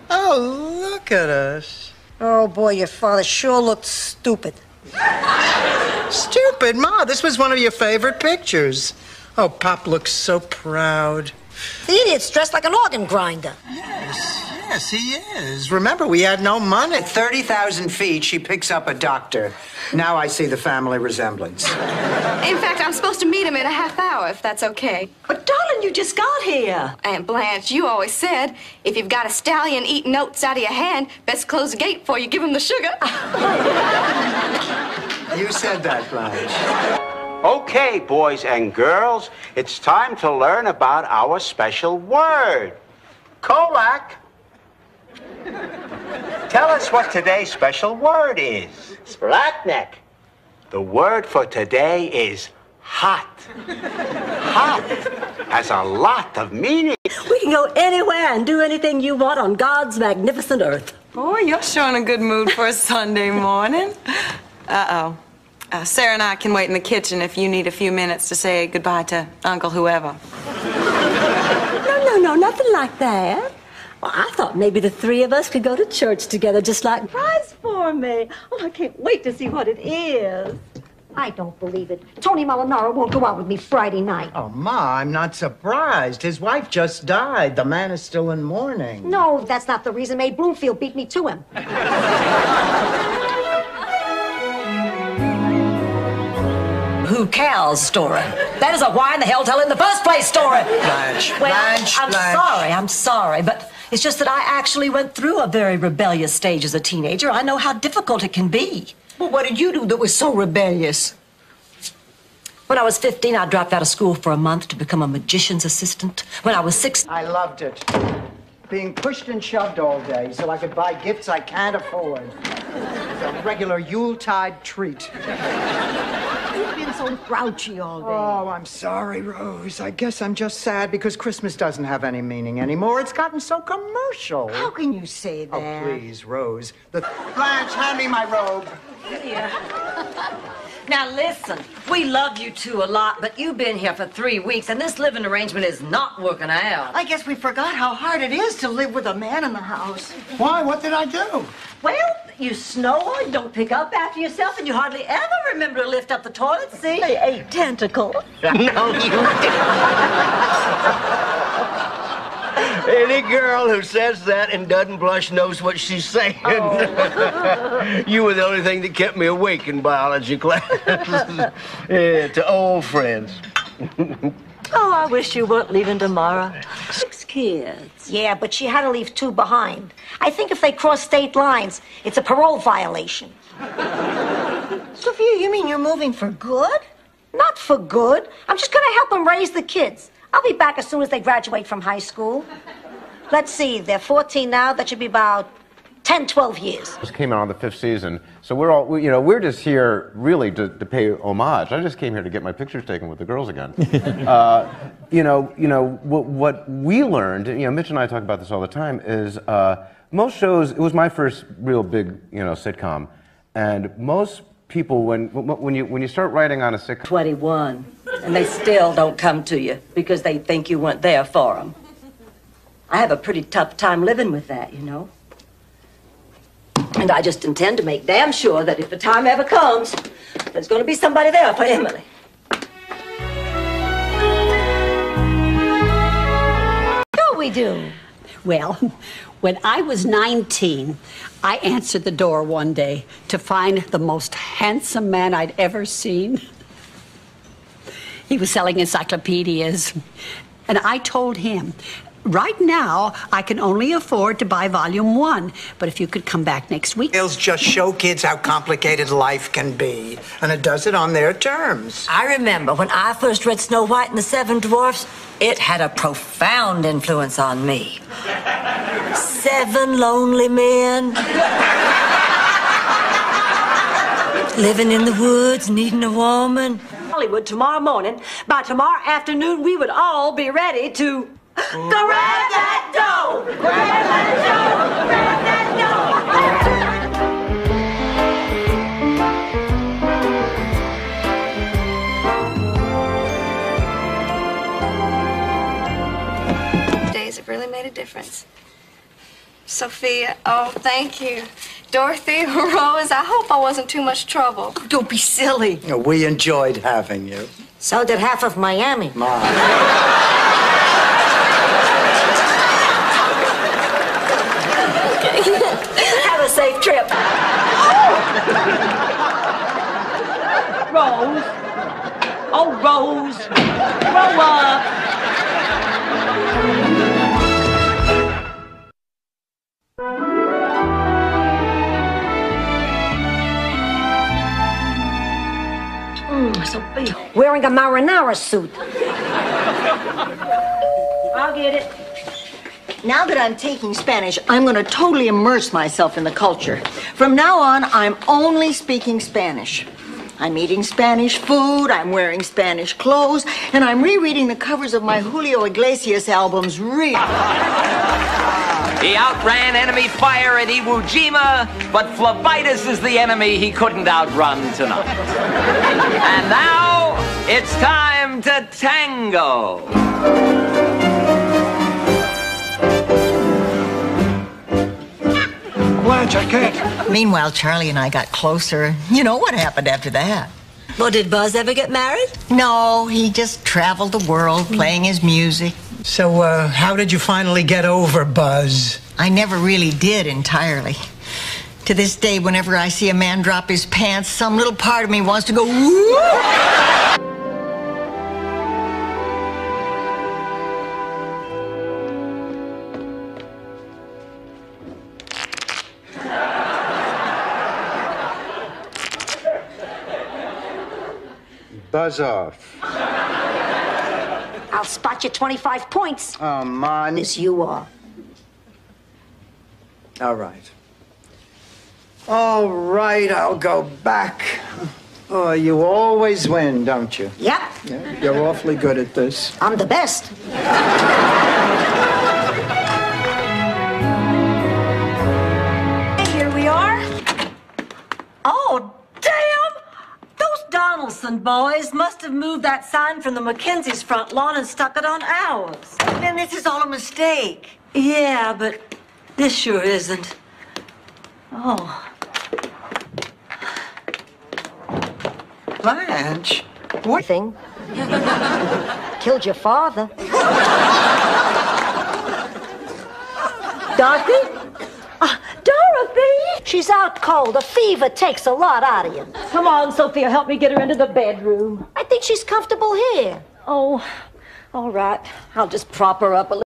Oh, look at us. Oh, boy, your father sure looked stupid. Stupid? Ma, this was one of your favorite pictures. Oh, Pop looks so proud. The idiot's dressed like an organ grinder. Yes, he is. Remember, we had no money. At 30,000 feet, she picks up a doctor. Now I see the family resemblance. In fact, I'm supposed to meet him in a half hour, if that's okay. But, darling, you just got here. Aunt Blanche, you always said, if you've got a stallion eating oats out of your hand, best close the gate before you give him the sugar. You said that, Blanche. Okay, boys and girls, it's time to learn about our special word. Kolak. Tell us what today's special word is. Splatnik. The word for today is hot. Hot has a lot of meaning. We can go anywhere and do anything you want on God's magnificent earth. Boy, you're showing a good mood for a Sunday morning. Uh-oh. Sarah and I can wait in the kitchen if you need a few minutes to say goodbye to Uncle whoever. No, nothing like that. Well, I thought maybe the three of us could go to church together just like prize for me. Oh, I can't wait to see what it is. I don't believe it. Tony Molinaro won't go out with me Friday night. Oh, Ma, I'm not surprised. His wife just died. The man is still in mourning. No, that's not the reason Mae Bloomfield beat me to him. Who cows story. That is a why in the hell tell in the first place story. Blanche, Well, Blanche, I'm sorry, but it's just that I actually went through a very rebellious stage as a teenager. I know how difficult it can be. Well, what did you do that was so rebellious? When I was 15, I dropped out of school for a month to become a magician's assistant. When I was 16... I loved it. Being pushed and shoved all day so I could buy gifts I can't afford. It's a regular Yuletide treat. You've been so grouchy all day. Oh, I'm sorry, Rose. I guess I'm just sad because Christmas doesn't have any meaning anymore. It's gotten so commercial. How can you say that? Oh, please, Rose. Blanche, hand me my robe. Here. Now listen, we love you two a lot, but you've been here for 3 weeks, and this living arrangement is not working out. I guess we forgot how hard it is to live with a man in the house. Why? What did I do? Well, you snore, you don't pick up after yourself, and you hardly ever remember to lift up the toilet seat. They ate tentacle. No, you didn't. Any girl who says that and doesn't blush knows what she's saying. Oh. You were the only thing that kept me awake in biology class. Yeah, to old friends. Oh, I wish you weren't leaving tomorrow. 6 kids. Yeah, but she had to leave 2 behind. I think if they cross state lines, it's a parole violation. Sophia, you mean you're moving for good? Not for good. I'm just going to help them raise the kids. I'll be back as soon as they graduate from high school. Let's see, they're 14 now. That should be about 10, 12 years. Just came out on the 5th season, so we're just here really to pay homage. I just came here to get my pictures taken with the girls again. What we learned, Mitch and I talk about this all the time, is most shows. It was my first real big, sitcom, and most people when you start writing on a sitcom. 21, and they still don't come to you because they think you weren't there for them. I have a pretty tough time living with that, And I just intend to make damn sure that if the time ever comes, there's going to be somebody there for Emily. Sure we do. Well, when I was 19, I answered the door one day to find the most handsome man I'd ever seen. He was selling encyclopedias, and I told him, right now, I can only afford to buy volume 1, but if you could come back next week. Tales just show kids how complicated life can be, and it does it on their terms. I remember when I first read Snow White and the 7 Dwarfs, it had a profound influence on me. 7 lonely men. Living in the woods, needing a woman. Hollywood tomorrow morning. By tomorrow afternoon, we would all be ready to grab that dough! Grab that dough! Grab that dough! Days have really made a difference. Sophia, oh, thank you. Dorothy, Rose, I hope I wasn't too much trouble. Don't be silly. We enjoyed having you. So did half of Miami. Mom. Have a safe trip. Rose. Oh, Rose. Grow up. Sophia. Wearing a marinara suit. I'll get it. Now that I'm taking Spanish, I'm going to totally immerse myself in the culture. From now on, I'm only speaking Spanish. I'm eating Spanish food, I'm wearing Spanish clothes, and I'm rereading the covers of my Julio Iglesias albums He outran enemy fire at Iwo Jima, but phlebitis is the enemy he couldn't outrun tonight. And now, it's time to tango. Blanche, I can't. Meanwhile, Charlie and I got closer. You know what happened after that. Well, did Buzz ever get married? No, he just traveled the world playing his music. So, how did you finally get over Buzz? I never really did entirely. To this day, whenever I see a man drop his pants, some little part of me wants to go, woo! Buzz off. I'll spot you 25 points. Oh, man. Yes, you are. All right. All right, I'll go back. Oh, you always win, don't you? Yep. Yeah, you're awfully good at this. I'm the best. Here we are. Oh, damn! Those Donaldson boys must have moved that sign from the Mackenzie's front lawn and stuck it on ours. Then this is all a mistake. Yeah, but this sure isn't. Oh. Blanche, what thing? Killed your father. Dorothy? Dorothy! She's out cold. A fever takes a lot out of you. Come on, Sophia, help me get her into the bedroom. I think she's comfortable here. Oh, all right. I'll just prop her up a little.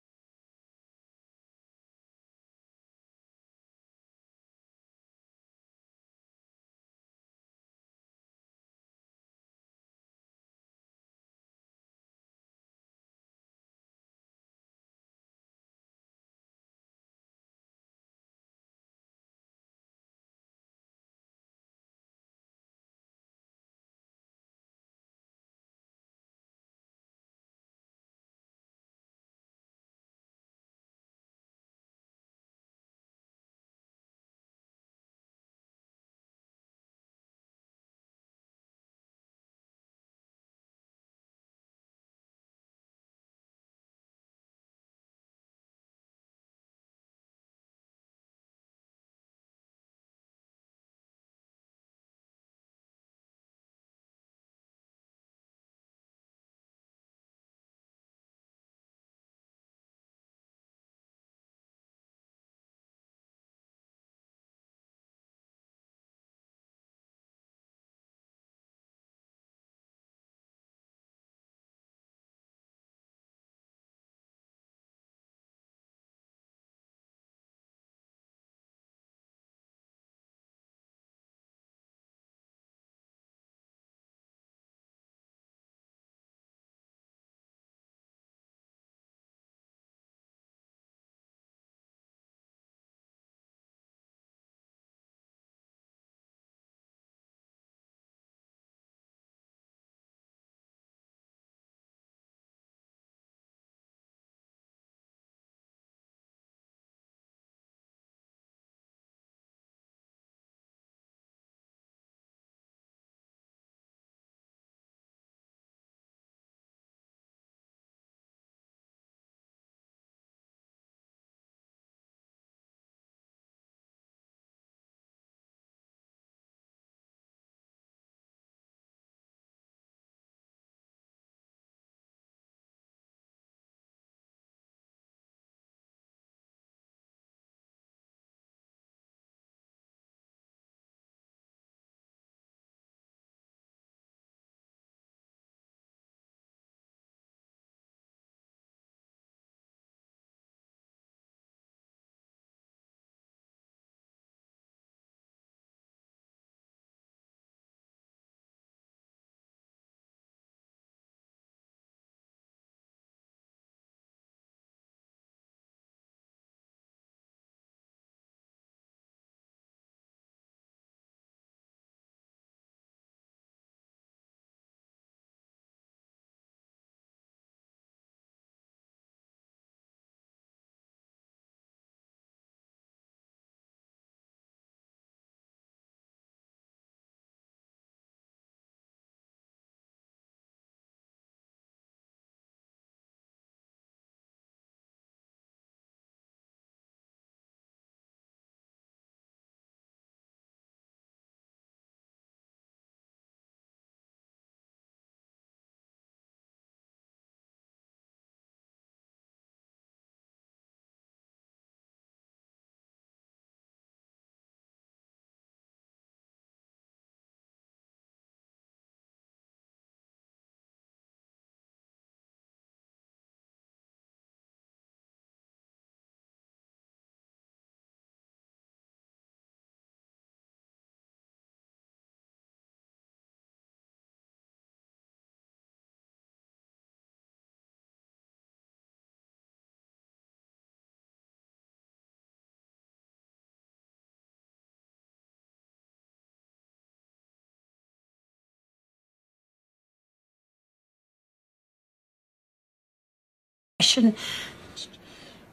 affection.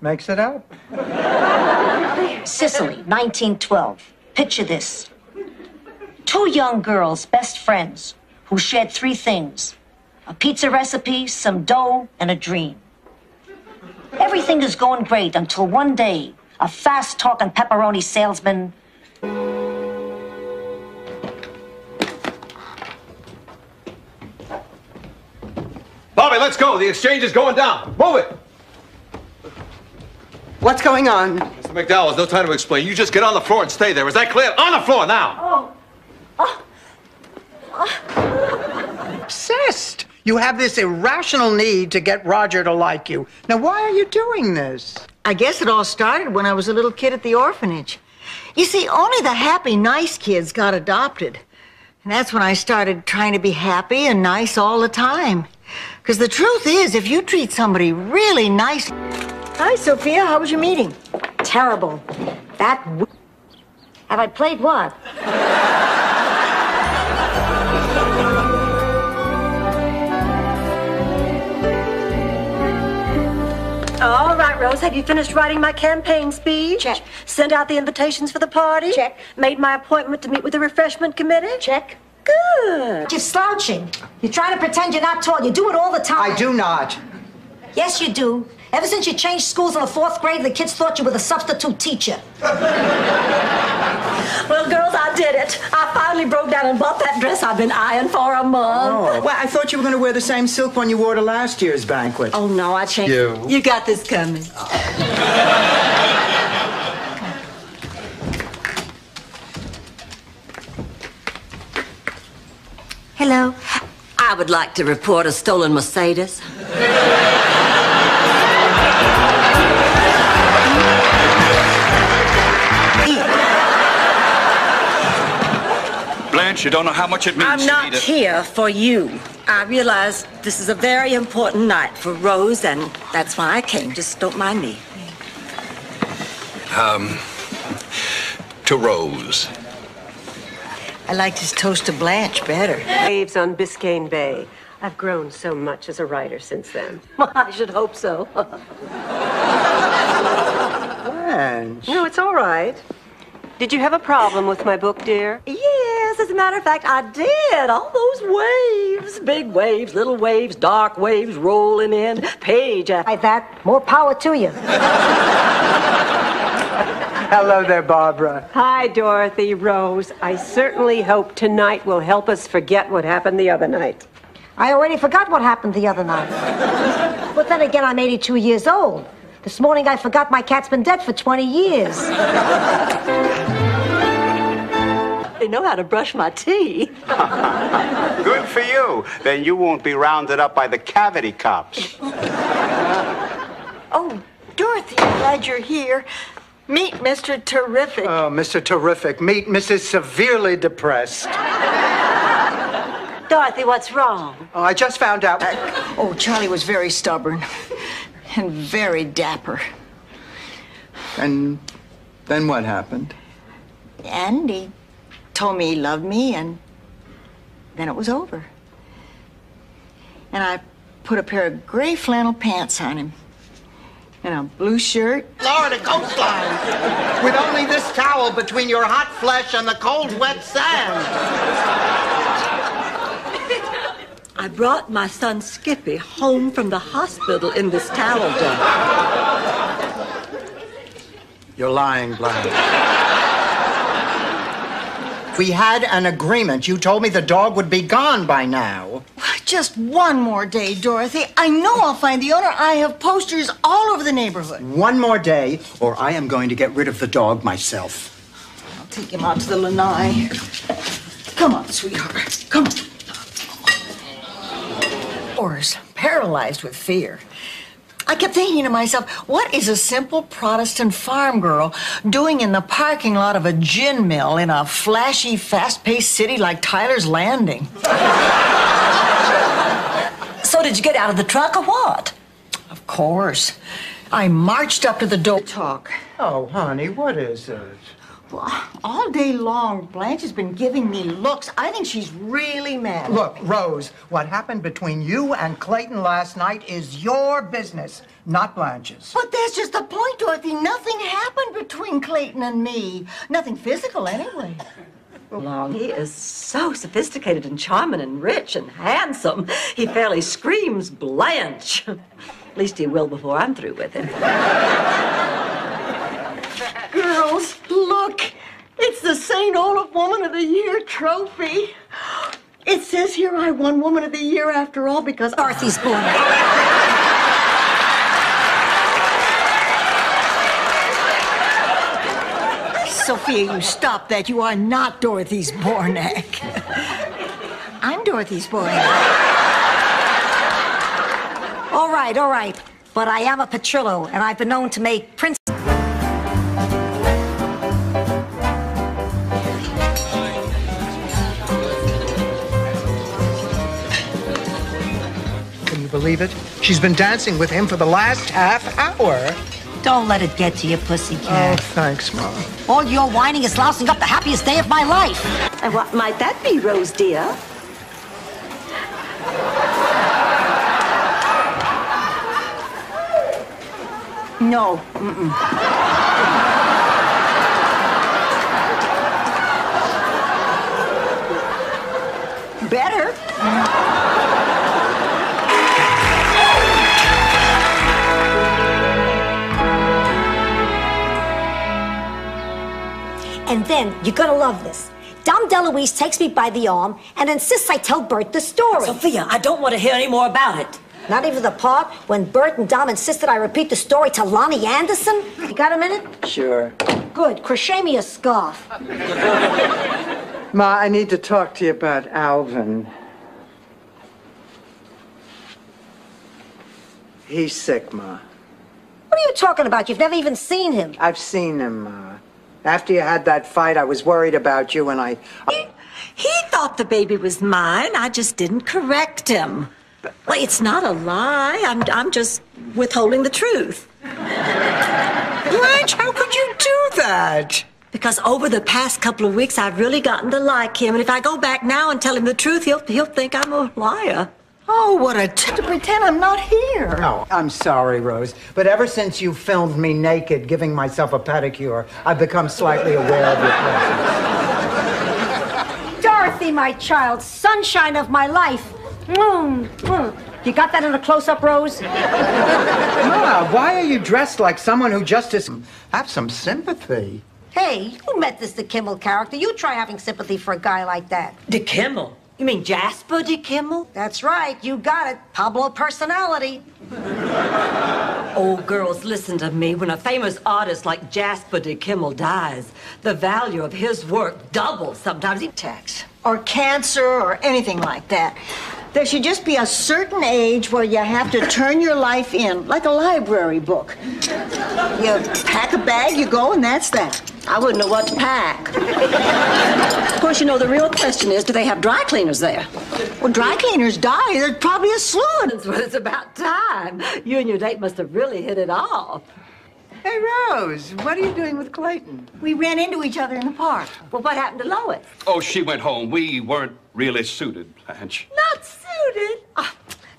Makes it up. Sicily, 1912. Picture this. 2 young girls, best friends, who shared 3 things. A pizza recipe, some dough, and a dream. Everything is going great until one day, a fast-talking pepperoni salesman... Bobby, let's go. The exchange is going down. Move it. What's going on? Mr. McDowell, there's no time to explain. You just get on the floor and stay there. Is that clear? On the floor now. Obsessed. You have this irrational need to get Roger to like you. Now, why are you doing this? I guess it all started when I was a little kid at the orphanage. You see, only the happy, nice kids got adopted. And that's when I started trying to be happy and nice all the time. Because the truth is, if you treat somebody really nice... Hi, Sophia. How was your meeting? Terrible. Have I played what? All right, Rose, have you finished writing my campaign speech? Check. Sent out the invitations for the party? Check. Made my appointment to meet with the refreshment committee? Check. Good. You're slouching. You're trying to pretend you're not tall. You do it all the time. I do not. Yes, you do. Ever since you changed schools in the 4th grade, the kids thought you were the substitute teacher. Well, girls, I did it. I finally broke down and bought that dress I've been eyeing for a month. Oh, well, I thought you were going to wear the same silk one you wore to last year's banquet. Oh, no, I changed. You got this coming. Hello. I would like to report a stolen Mercedes. Blanche, you don't know how much it means I'm to not me to... here for you. I realize this is a very important night for Rose, and that's why I came. Just don't mind me. To Rose. I liked his toast to Blanche better. Waves on Biscayne Bay. I've grown so much as a writer since then. Well, I should hope so. Blanche. No, it's all right. Did you have a problem with my book, dear? Yes, as a matter of fact, I did. All those waves. Big waves, little waves, dark waves rolling in. Page after... Like that, more power to you. Hello there, Barbara. Hi, Dorothy, Rose. I certainly hope tonight will help us forget what happened the other night. I already forgot what happened the other night. But then again, I'm 82 years old. This morning I forgot my cat's been dead for 20 years. They know how to brush my teeth. Good for you. Then you won't be rounded up by the cavity cops. Oh, Dorothy, glad you're here. Meet Mr. Terrific. Oh, Mr. Terrific. Meet Mrs. Severely Depressed. Dorothy, what's wrong? Oh, I just found out. Oh, Charlie was very stubborn and very dapper. And then what happened? And he told me he loved me, and then it was over. And I put a pair of gray flannel pants on him and a blue shirt. Florida coastline, with only this towel between your hot flesh and the cold, wet sand. I brought my son Skippy home from the hospital in this towel dog. You're lying, Blanche. We had an agreement. You told me the dog would be gone by now. Just one more day, Dorothy. I know I'll find the owner. I have posters all over the neighborhood. One more day, or I am going to get rid of the dog myself. I'll take him out to the lanai. Come on, sweetheart. Come on. Horrors, paralyzed with fear. I kept thinking to myself, what is a simple Protestant farm girl doing in the parking lot of a gin mill in a flashy, fast-paced city like Tyler's Landing? So did you get out of the truck or what? Of course. I marched up to the door to talk. Oh, honey, what is it? All day long, Blanche has been giving me looks. I think she's really mad. Look, Rose, what happened between you and Clayton last night is your business, not Blanche's. But that's just the point, Dorothy. Nothing happened between Clayton and me. Nothing physical, anyway. Long. He is so sophisticated and charming and rich and handsome. He fairly screams Blanche. At least he will before I'm through with him. Girls, look. It's the St. Olaf Woman of the Year trophy. It says here I won Woman of the Year after all because Dorothy's born. Sophia, you stop that. You are not Dorothy's Bornak. I'm Dorothy's Bornak. All right. But I am a Petrillo, and I've been known to make Prince. Can you believe it? She's been dancing with him for the last half hour. Don't let it get to you, pussycat. Oh, thanks, Mom. All your whining is lousing up the happiest day of my life. And what might that be, Rose dear? No. Better. And then, you're gonna love this. Dom DeLuise takes me by the arm and insists I tell Bert the story. Sophia, I don't want to hear any more about it. Not even the part when Bert and Dom insisted I repeat the story to Lonnie Anderson? You got a minute? Sure. Good. Crochet me a scarf. Ma, I need to talk to you about Alvin. He's sick, Ma. What are you talking about? You've never even seen him. I've seen him, Ma. After you had that fight, I was worried about you and He thought the baby was mine. I just didn't correct him. Well, it's not a lie. I'm just withholding the truth. Blanche, how could you do that? Because over the past couple of weeks, I've really gotten to like him. And if I go back now and tell him the truth, he'll think I'm a liar. Oh, what a to pretend I'm not here. No, I'm sorry, Rose, but ever since you filmed me naked giving myself a pedicure, I've become slightly aware of your presence. Dorothy, my child, sunshine of my life. You got that in a close-up, Rose? Ma, why are you dressed like someone who just is... Have some sympathy. Hey, you met this DeKimmel character. You try having sympathy for a guy like that. DeKimmel? You mean Jasper DeKimmel? That's right. You got it. Pablo personality. Oh, girls, listen to me. When a famous artist like Jasper DeKimmel dies, the value of his work doubles. Sometimes he tax or cancer or anything like that. There should just be a certain age where you have to turn your life in, like a library book. You pack a bag, you go, and that's that. I wouldn't know what to pack. Of course, you know, the real question is, do they have dry cleaners there? Well, dry cleaners die. There's probably a slew of them. Well, it's about time. You and your date must have really hit it off. Hey, Rose, what are you doing with Clayton? We ran into each other in the park. Well, what happened to Lois? Oh, she went home. We weren't really suited, Blanche. Not suited? Oh,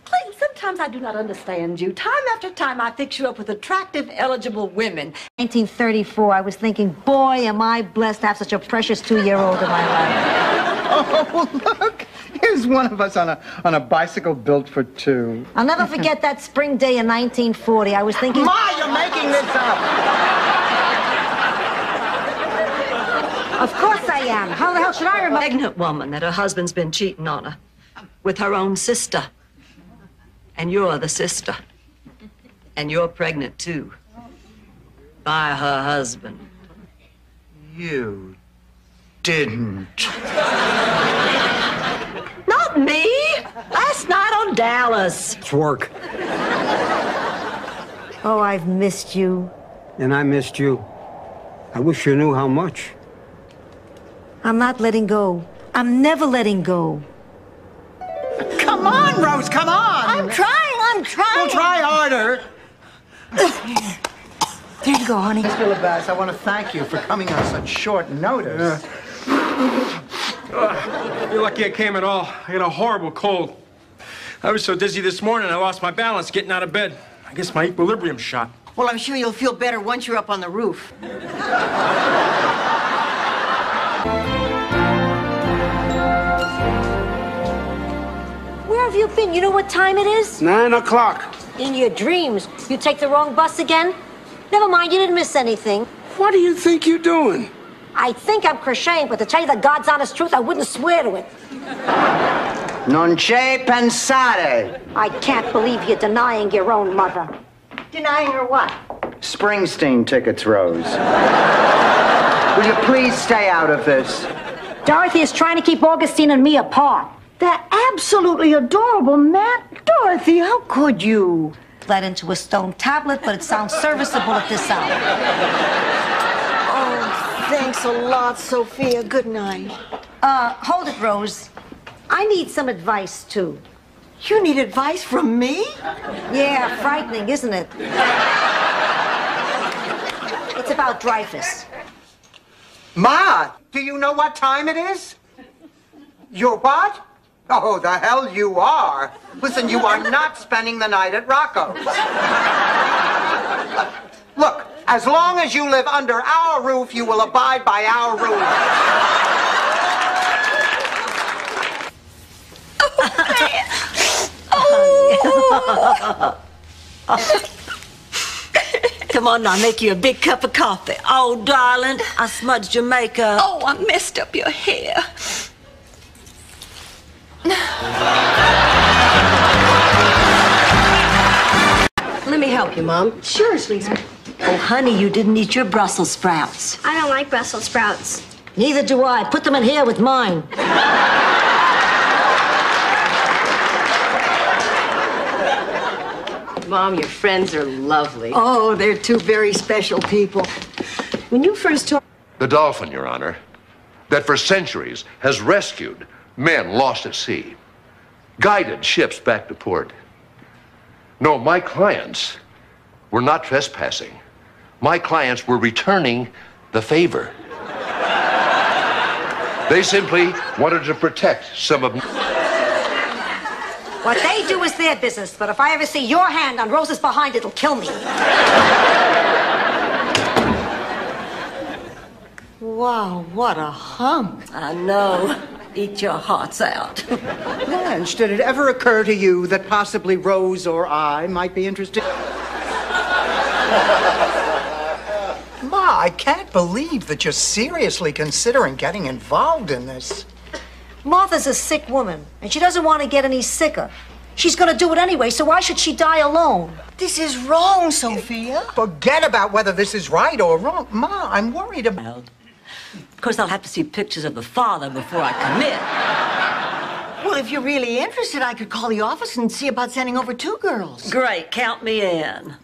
Clayton, sometimes I do not understand you. Time after time, I fix you up with attractive, eligible women. 1934, I was thinking, boy, am I blessed to have such a precious 2-year-old in my life. Oh, look. Here's one of us on a bicycle built for two. I'll never forget that spring day in 1940. I was thinking... Ma, you're making this up! Of course I am. How the hell should I remember? Pregnant woman that her husband's been cheating on her with her own sister. And you're the sister. And you're pregnant, too. By her husband. You didn't. Not me. Last night on Dallas. It's work. Oh, I've missed you. And I missed you. I wish you knew how much. I'm not letting go. I'm never letting go. Come on, Rose, come on! I'm trying. Well, try harder. Here you go, honey. Miss Philibert, I want to thank you for coming on such short notice. You're lucky I came at all. I got a horrible cold. I was so dizzy this morning, I lost my balance getting out of bed. I guess my equilibrium's shot. Well, I'm sure you'll feel better once you're up on the roof. Where have you been? You know what time it is? 9 o'clock. In your dreams. You take the wrong bus again? Never mind, you didn't miss anything. What do you think you're doing? I think I'm crocheting, but to tell you the God's honest truth, I wouldn't swear to it. Non c'è pensare. I can't believe you're denying your own mother. Denying her what? Springsteen tickets, Rose. Will you please stay out of this? Dorothy is trying to keep Augustine and me apart. That absolutely adorable Matt. Dorothy, how could you? Led into a stone tablet, but it sounds serviceable at this hour. Oh, thanks a lot, Sophia. Good night. Hold it, Rose. I need some advice, too. You need advice from me? Yeah, frightening, isn't it? It's about Dreyfus. Ma, do you know what time it is? You're what? Oh, the hell you are. Listen, you are not spending the night at Rocco's. Look, as long as you live under our roof, you will abide by our rules. Come on now, make you a big cup of coffee. Oh, darling, I smudged your makeup. Oh, I messed up your hair. Let me help you, Mom. Sure, sweetie. Oh, honey, you didn't eat your Brussels sprouts. I don't like Brussels sprouts. Neither do I. Put them in here with mine. Mom, your friends are lovely. Oh, they're two very special people. When you first told... The dolphin, Your Honor, that for centuries has rescued men lost at sea, guided ships back to port. No, my clients were not trespassing. My clients were returning the favor. They simply wanted to protect some of... What they do is their business, but if I ever see your hand on Rose's behind, it'll kill me. Wow, what a hunk. I know. Eat your hearts out. Blanche, did it ever occur to you that possibly Rose or I might be interested? Ma, I can't believe that you're seriously considering getting involved in this. Martha's a sick woman, and she doesn't want to get any sicker. She's going to do it anyway, so why should she die alone? This is wrong, Sophia. Forget about whether this is right or wrong. Ma, I'm worried about... Of course, I'll have to see pictures of the father before I commit. Well, if you're really interested, I could call the office and see about sending over 2 girls. Great, count me in.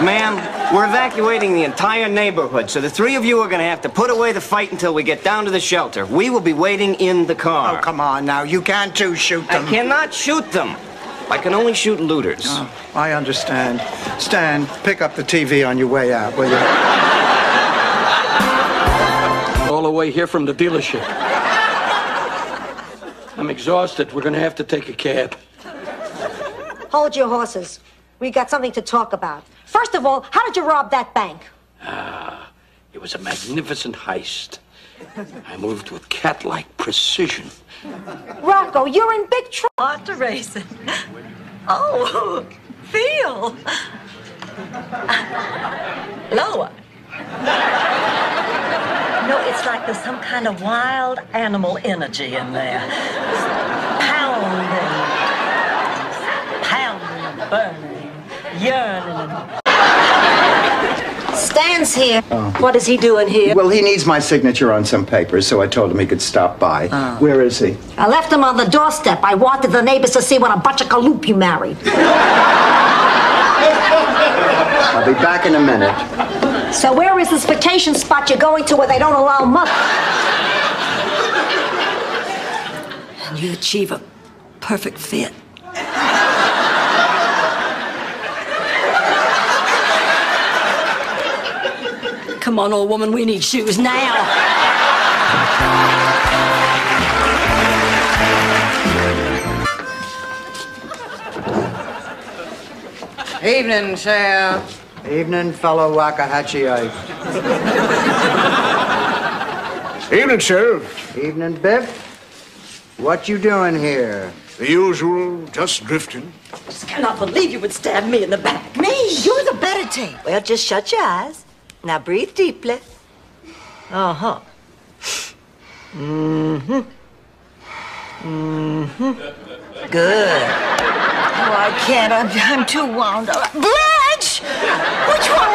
Ma'am, we're evacuating the entire neighborhood, so the 3 of you are going to have to put away the fight until we get down to the shelter. We will be waiting in the car. Oh, come on now. You can't too shoot them. I cannot shoot them. I can only shoot looters. Oh, I understand. Stan, pick up the TV on your way out, will you? All the way here from the dealership. I'm exhausted. We're going to have to take a cab. Hold your horses. We got something to talk about. First of all, how did you rob that bank? It was a magnificent heist. I moved with cat-like precision. Rocco, you're in big trouble. What to race it? Oh, Phil. Lower. No, it's like there's some kind of wild animal energy in there. Pounding, burning, yearning. Stan's here. Oh. What is he doing here? Well, he needs my signature on some papers, so I told him he could stop by. Where is he? I left him on the doorstep. I wanted the neighbors to see what a bunch of galoop you married. I'll be back in a minute. So where is this vacation spot you're going to where they don't allow mother? and you achieve a perfect fit. Come on, old woman, we need shoes now. Evening, Sheriff. Evening, fellow Waxahachieite. Evening, Sheriff. Evening, Biff. What you doing here? The usual, just drifting. Just cannot believe you would stab me in the back. Me? You're the better tape. Well, just shut your eyes. Now breathe deeply. Uh-huh. Mm-hmm. Mm-hmm. Good. Oh, I can't. I'm too wound up. Blanche! What's wrong